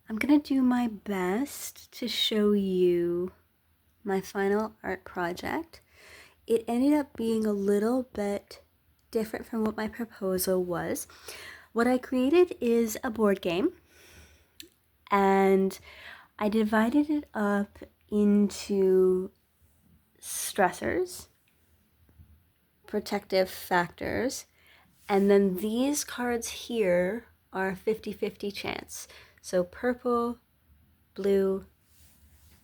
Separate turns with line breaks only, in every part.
I'm gonna do my best to show you my final art project. It ended up being a little bit different from what my proposal was. What I created is a board game, and I divided it up into stressors, protective factors, and then these cards here are 50-50 chance. So purple, blue,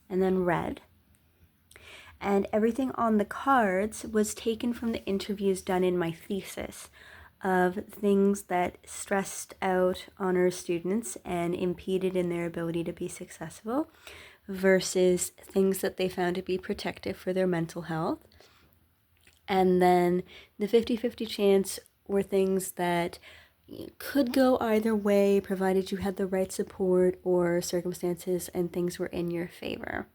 and then red. And everything on the cards was taken from the interviews done in my thesis of things that stressed out honor students and impeded in their ability to be successful versus things that they found to be protective for their mental health. And then the 50-50 chance were things that could go either way provided you had the right support or circumstances and things were in your favor.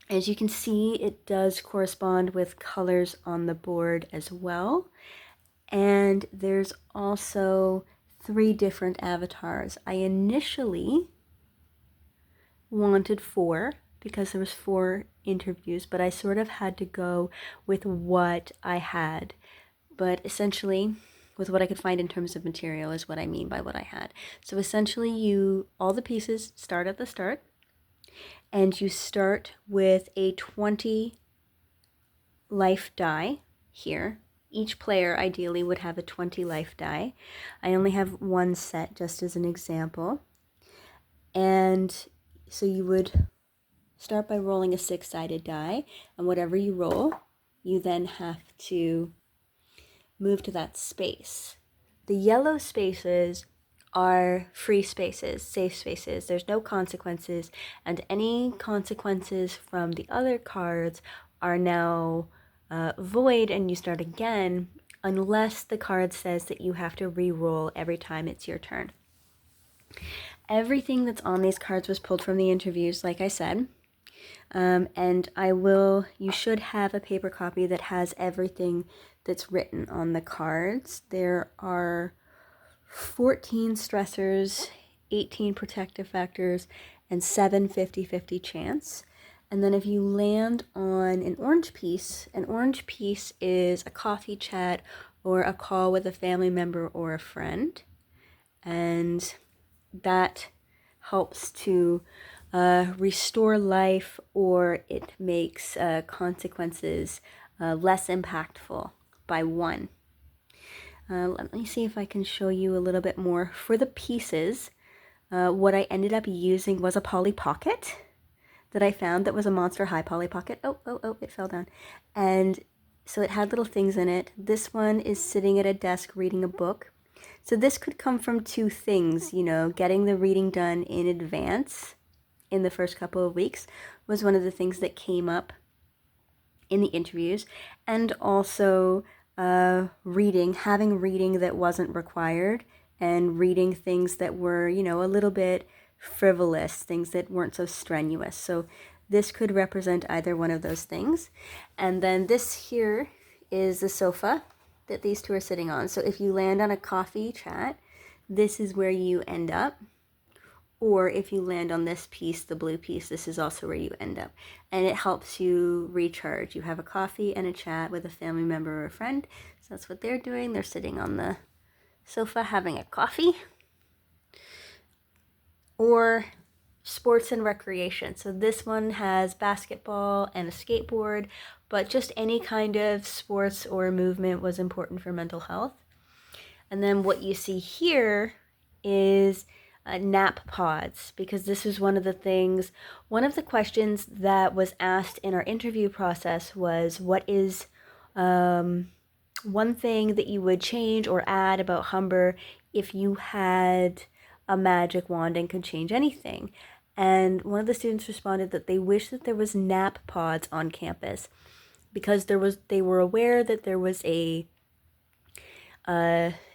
As you can see, it does correspond with colors on the board as well. And there's also 3 different avatars. I initially wanted 4 because there was 4 interviews, but I sort of had to go with what I had. But essentially, with what I could find in terms of material is what I mean by what I had. So essentially, all the pieces start at the start, and you start with a 20 life die here. Each player ideally would have a 20 life die. I only have one set just as an example. And so you would start by rolling a 6-sided die, and whatever you roll, you then have to move to that space. The yellow spaces are free spaces, safe spaces. There's no consequences, and any consequences from the other cards are now void, and you start again unless the card says that you have to re-roll every time it's your turn. Everything that's on these cards was pulled from the interviews, like I said. And you should have a paper copy that has everything that's written on the cards. There are 14 stressors, 18 protective factors, and 7 50-50 chance. And then if you land on an orange piece is a coffee chat or a call with a family member or a friend. And that helps to restore life, or it makes consequences less impactful by 1. Let me see if I can show you a little bit more. For the pieces, what I ended up using was a Polly Pocket that I found that was a Monster High Polly Pocket. Oh, it fell down. And so it had little things in it. This one is sitting at a desk reading a book. So this could come from 2 things, getting the reading done in advance in the first couple of weeks was one of the things that came up in the interviews, and also having reading that wasn't required, and reading things that were, a little bit frivolous, things that weren't so strenuous. So this could represent either one of those things. And then this here is the sofa that these 2 are sitting on. So if you land on a coffee chat, this is where you end up. Or if you land on this piece, the blue piece, this is also where you end up. And it helps you recharge. You have a coffee and a chat with a family member or a friend. So that's what they're doing. They're sitting on the sofa having a coffee. Or sports and recreation. So this one has basketball and a skateboard, but just any kind of sports or movement was important for mental health. And then what you see here is nap pods, because this is one of the questions that was asked in our interview process was, what is one thing that you would change or add about Humber if you had a magic wand and could change anything? And one of the students responded that they wish that there was nap pods on campus, because they were aware that there was a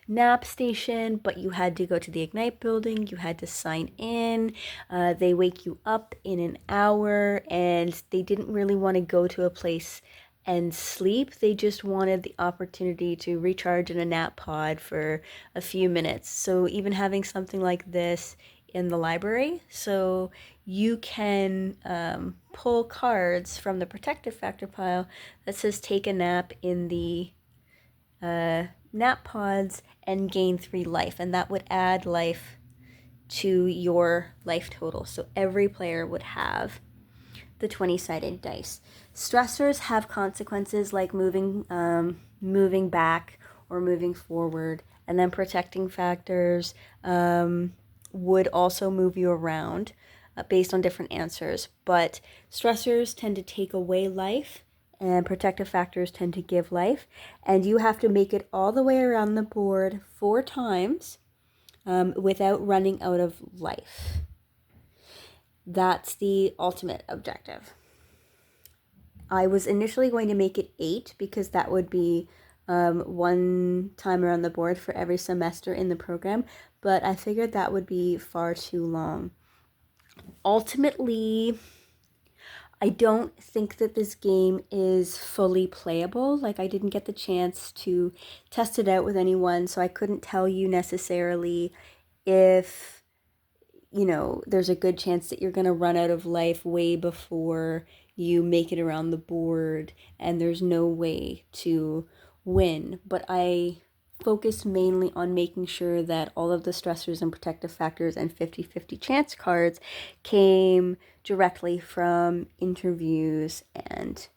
nap station, but you had to go to the Ignite building, you had to sign in, they wake you up in an hour, and they didn't really want to go to a place and sleep. They just wanted the opportunity to recharge in a nap pod for a few minutes. So even having something like this in the library, so you can pull cards from the protective factor pile that says take a nap in the nap pods and gain 3 life, and that would add life to your life total. So every player would have the 20-sided dice. Stressors have consequences like moving back or moving forward, and then protecting factors would also move you around based on different answers. But stressors tend to take away life, and protective factors tend to give life, and you have to make it all the way around the board 4 times without running out of life. That's the ultimate objective. I was initially going to make it 8 because that would be 1 time around the board for every semester in the program, but I figured that would be far too long. Ultimately, I don't think that this game is fully playable. Like, I didn't get the chance to test it out with anyone, so I couldn't tell you necessarily if, you know, there's a good chance that you're going to run out of life way before you make it around the board and there's no way to win. But I focused mainly on making sure that all of the stressors and protective factors and 50-50 chance cards came directly from interviews and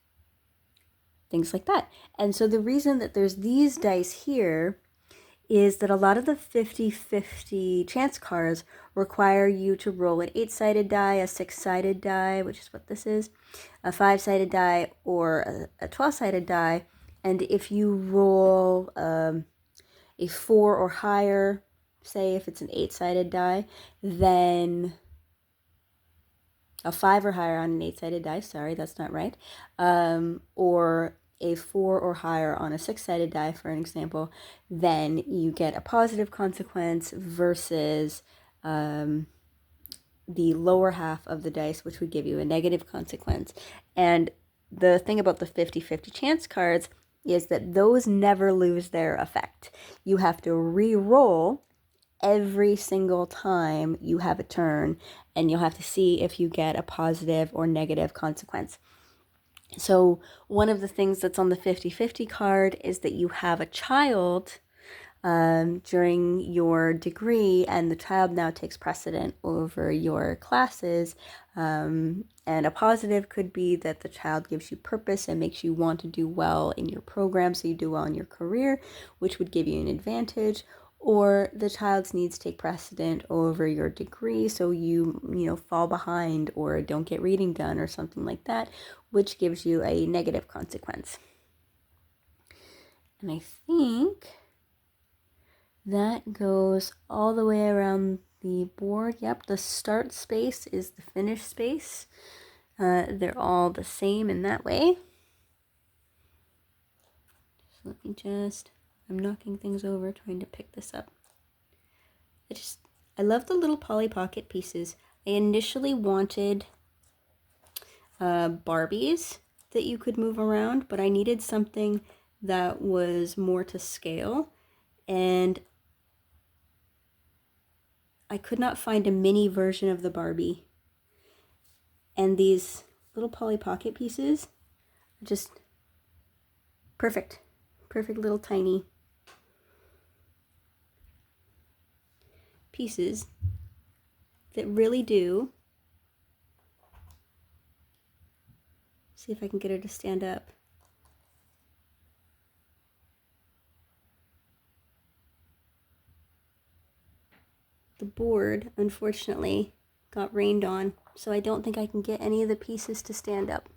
things like that. And so the reason that there's these dice here is that a lot of the 50-50 chance cards require you to roll an 8-sided die, a 6-sided die, which is what this is, a 5-sided die, or a 12-sided die. And if you roll a 4 or higher, say if it's an 8-sided die, then a 5 or higher on an 8-sided die, sorry, that's not right, or a 4 or higher on a 6-sided die, for an example, then you get a positive consequence versus the lower half of the dice, which would give you a negative consequence. And the thing about the 50-50 chance cards is that those never lose their effect. You have to re-roll every single time you have a turn, and you'll have to see if you get a positive or negative consequence. So one of the things that's on the 50-50 card is that you have a child during your degree, and the child now takes precedent over your classes. And a positive could be that the child gives you purpose and makes you want to do well in your program, so you do well in your career, which would give you an advantage. Or the child's needs take precedent over your degree, so you fall behind or don't get reading done or something like that, which gives you a negative consequence. And I think that goes all the way around the board. Yep, the start space is the finish space. They're all the same in that way. So let me I'm knocking things over trying to pick this up. I love the little Polly Pocket pieces. I initially wanted Barbies that you could move around, but I needed something that was more to scale, and I could not find a mini version of the Barbie. And these little Polly Pocket pieces are just perfect. Perfect little tiny pieces that really do. See if I can get her to stand up. The board, unfortunately, got rained on, so I don't think I can get any of the pieces to stand up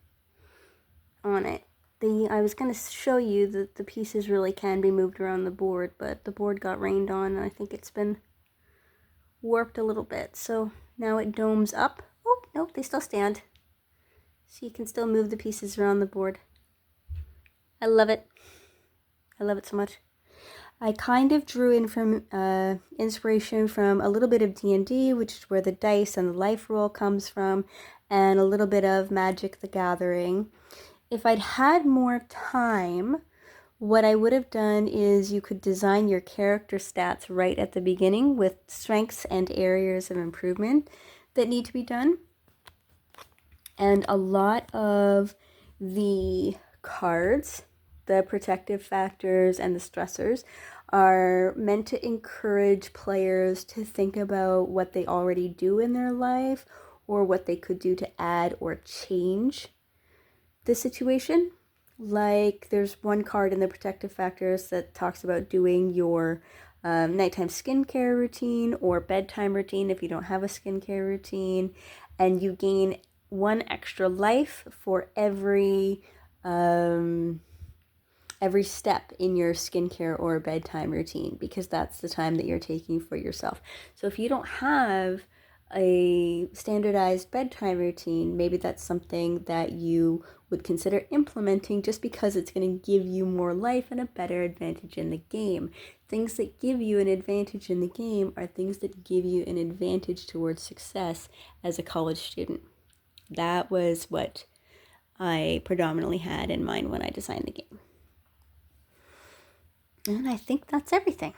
on it. I was going to show you that the pieces really can be moved around the board, but the board got rained on, and I think it's been warped a little bit, so now it domes up. Oh, nope, they still stand. So you can still move the pieces around the board. I love it. I love it so much. I kind of drew in from inspiration from a little bit of D&D, which is where the dice and the life roll comes from, and a little bit of Magic the Gathering. If I'd had more time, what I would have done is you could design your character stats right at the beginning with strengths and areas of improvement that need to be done. And a lot of the cards, the protective factors and the stressors, are meant to encourage players to think about what they already do in their life or what they could do to add or change the situation. Like there's one card in the protective factors that talks about doing your nighttime skincare routine or bedtime routine if you don't have a skincare routine, and you gain one extra life for every step in your skincare or bedtime routine, because that's the time that you're taking for yourself. So if you don't have a standardized bedtime routine, maybe that's something that you would consider implementing just because it's going to give you more life and a better advantage in the game. Things that give you an advantage in the game are things that give you an advantage towards success as a college student. That was what I predominantly had in mind when I designed the game. And I think that's everything.